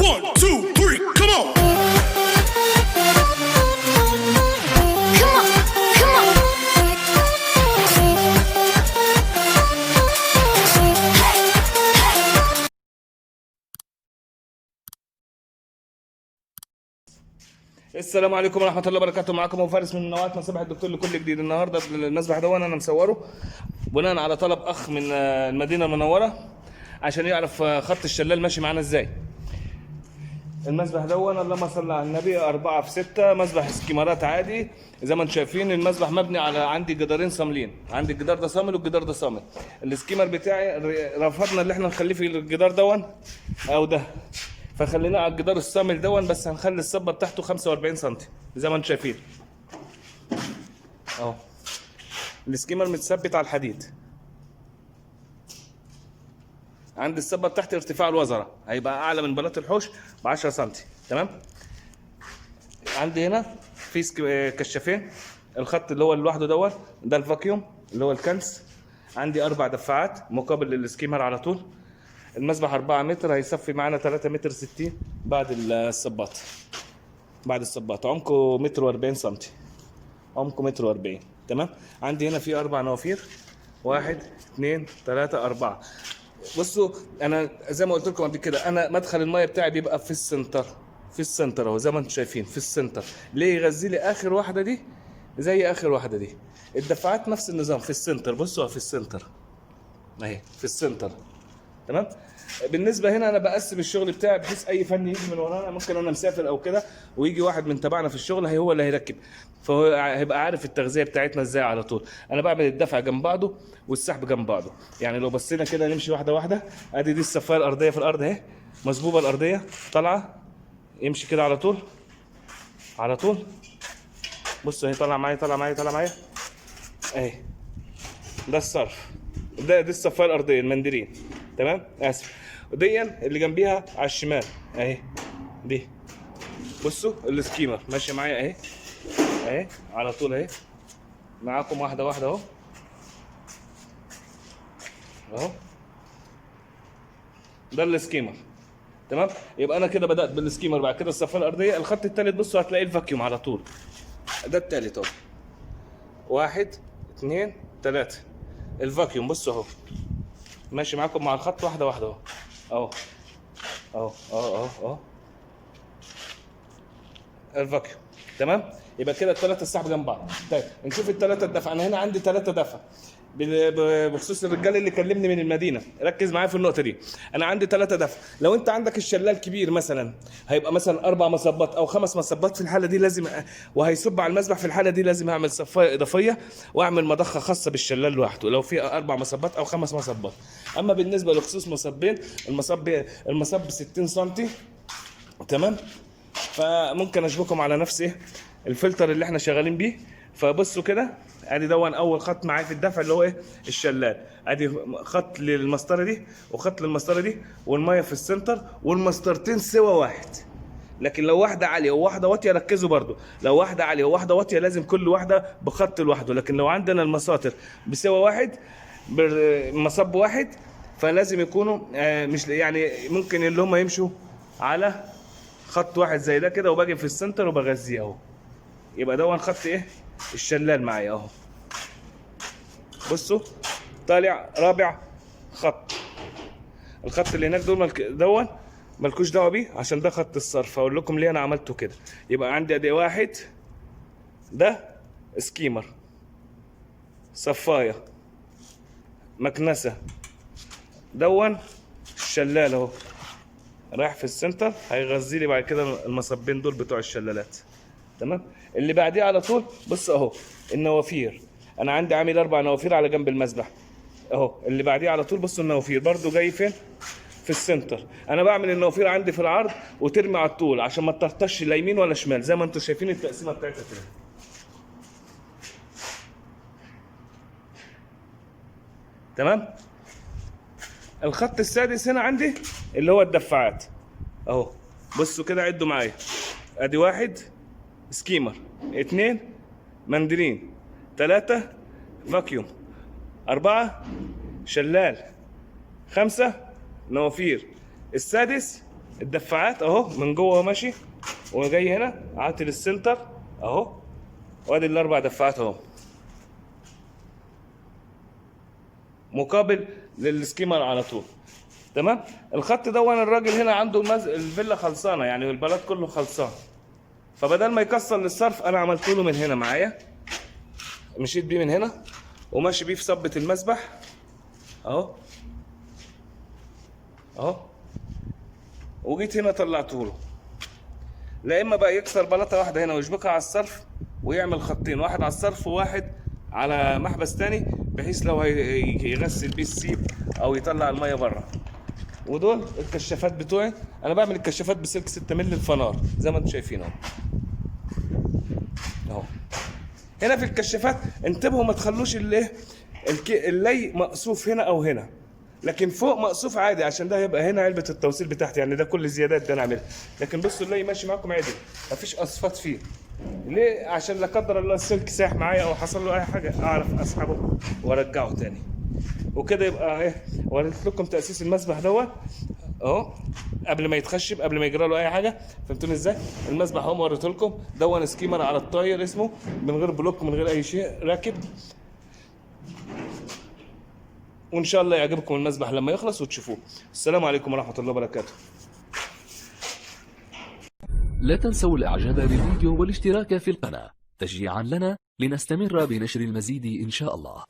1 2 3 come on. Come on, come on. السلام عليكم ورحمة الله وبركاته. معكم أبو فارس من نواه مسابح الدكتور لكل جديد. النهارده المسبح ده انا مصوره بناء على طلب اخ من المدينة المنورة عشان يعرف خط الشلال ماشي معانا ازاي. المسبح ده اللهم صل على النبي 4 في 6 مسبح سكيمارات عادي زي ما انتم شايفين. المسبح مبني على عندي جدارين صاملين، عندي الجدار ده صامل والجدار ده صامل. السكيمر بتاعي رفضنا اللي احنا نخليه في الجدار او ده، فخليناه على الجدار الصامل بس هنخلي الصبه بتاعته 45 سم زي ما انتم شايفين اهو. السكيمر متثبت على الحديد، عند الصبه بتاعت ارتفاع الوزره هيبقى اعلى من بلاط الحوش ب 10 سم. تمام. عندي هنا في كشافين، الخط اللي هو لوحده ده الفاكيوم اللي هو الكنس. عندي 4 دفاعات مقابل للسكيمر على طول. المسبح 4 متر هيصفي معانا 3 متر 60 بعد الصباط. بعد الصباط عمقه متر و40 سم، عمقه متر و40. تمام. عندي هنا في 4 نوافير، 1 2 3 4. بصوا انا زي ما قلت لكم قبل كده، انا مدخل الميه بتاعي بيبقى في السنتر، في السنتر اهو زي ما انتم شايفين في السنتر. ليه يغذي لي اخر واحده دي زي اخر واحده دي؟ الدفعات نفس النظام في السنتر. بصوا في السنتر اهي في السنتر. تمام. بالنسبه هنا انا بقسم الشغل بتاعي بحيث اي فني يجي من ورانا، ممكن انا مسافر او كده ويجي واحد من تبعنا في الشغل هو اللي هيركب، فهو هيبقى عارف التغذيه بتاعتنا ازاي على طول. انا بعمل الدفع جنب بعضه والسحب جنب بعضه. يعني لو بصينا كده نمشي واحده واحده، ادي دي الصفايه الارضيه في الارض اهي، مصبوبه الارضيه طالعه، يمشي كده على طول على طول. بصوا اهي طالعه معايا طالعه معايا طالعه معايا اهي. ده الصرف، دي الصفايه الارضيه المندرين. تمام. اسف. ودي اللي جنبيها على الشمال اهي دي. بصوا السكيمر ماشي معايا اهي اهي على طول اهي معاكم واحده واحده اهو اهو. ده السكيمر. تمام. يبقى انا كده بدات بالسكيمر، بعد كده الصفايه الارضيه. الخط الثالث بصوا هتلاقي الفاكيوم على طول، ده الثالث اهو. 1 2 3 الفاكيوم. بصوا اهو ماشي معاكم مع الخط واحده واحده اهو اهو اهو اهو اهو الفاكيوم. تمام. يبقى كده الثلاثه السحب جنب بعض. طيب نشوف الثلاثه الدفع. انا هنا عندي 3 دفع بخصوص الرجال اللي كلمني من المدينه، ركز معايا في النقطه دي. انا عندي 3 دفع. لو انت عندك الشلال كبير مثلا هيبقى مثلا 4 مصبات او 5 مصبات، في الحاله دي لازم وهيصب على المسبح، في الحاله دي لازم اعمل صفايه اضافيه واعمل مضخه خاصه بالشلال لوحده لو في 4 مصبات او 5 مصبات. اما بالنسبه لخصوص مصبين، المصب 60 سم. تمام. فممكن اشبكهم على نفس الفلتر اللي احنا شغالين بيه. فبصوا كده ادي اول خط معايا في الدفع اللي هو الشلال. ادي خط للمسطره دي وخط للمسطره دي، والميه في السنتر، والمسطرتين سوا واحد. لكن لو واحده عاليه وواحده واطيه ركزوا برضو، لو واحده عاليه وواحده واطيه لازم كل واحده بخط لوحده. لكن لو عندنا المساطر بسوا واحد بمصب واحد فلازم يكونوا مش يعني ممكن اللي هم يمشوا على خط واحد زي ده كده، وباجي في السنتر وبغذيه اهو. يبقى خط الشلال معايا اهو. بصوا طالع رابع خط. الخط اللي هناك مالكوش دعوه بيه عشان ده خط الصرف. اقول لكم ليه انا عملته كده. يبقى عندي ادي 1 ده سكيمر، صفايه، مكنسه، الشلال اهو رايح في السنتر، هيغذي لي بعد كده المصبين دول بتوع الشلالات. تمام. اللي بعديه على طول بص اهو النوافير. انا عندي عامل 4 نوافير على جنب المسبح اهو. اللي بعديه على طول بصوا النوافير برضو جاي فين؟ في السنتر. انا بعمل النوافير عندي في العرض وترمي على الطول عشان ما تطرطش لا يمين ولا شمال، زي ما انتم شايفين التقسيمه بتاعتها كده. تمام. الخط السادس هنا عندي اللي هو الدفاعات اهو. بصوا كده عدوا معايا، ادي 1 سكيمر، 2 مندرين، 3 فاكيوم، 4 شلال، 5 نوافير، السادس الدفاعات اهو من جوه ماشي، وجاي هنا عاطل السنتر اهو، وادي الاربع دفاعات اهو مقابل للسكيمر على طول. تمام. الخط ده وانا الراجل هنا عنده الفيلا خلصانه، يعني البلاط كله خلصان، فبدل ما يكسر للصرف انا عملت له من هنا معايا، مشيت بيه من هنا وماشي بيه في صبة المسبح اهو اهو، وجيت هنا طلعته له. لا اما بقى يكسر بلاطه واحده هنا ويشبكها على الصرف ويعمل خطين، واحد على الصرف وواحد على محبس تاني، بحيث لو يغسل بيه السيب او يطلع الميه بره. ودول الكشافات بتوعي، انا بعمل الكشافات بسلك 6 مللي الفنار زي ما انتم شايفين اهو اهو. هنا في الكشافات انتبهوا ما تخلوش اللي مقصوف هنا او هنا، لكن فوق مقصوف عادي، عشان ده هيبقى هنا علبه التوصيل بتاعتي، يعني ده كل الزيادات ده انا عاملها. لكن بصوا اللي ماشي معاكم عادي مفيش اصفات فيه. ليه؟ عشان لا قدر الله السلك ساح معايا او حصل له اي حاجه اعرف اسحبه وارجعه تاني. وكده يبقى ايه، وريت لكم تاسيس المسبح دوت اهو قبل ما يتخشب، قبل ما يجرى له اي حاجه. فهمتوني ازاي؟ المسبح اهو وريته لكم، دون سكيمر على الطاير اسمه، من غير بلوك من غير اي شيء راكب. وان شاء الله يعجبكم المسبح لما يخلص وتشوفوه. السلام عليكم ورحمه الله وبركاته. لا تنسوا الاعجاب بالفيديو والاشتراك في القناة تشجيعا لنا لنستمر بنشر المزيد ان شاء الله.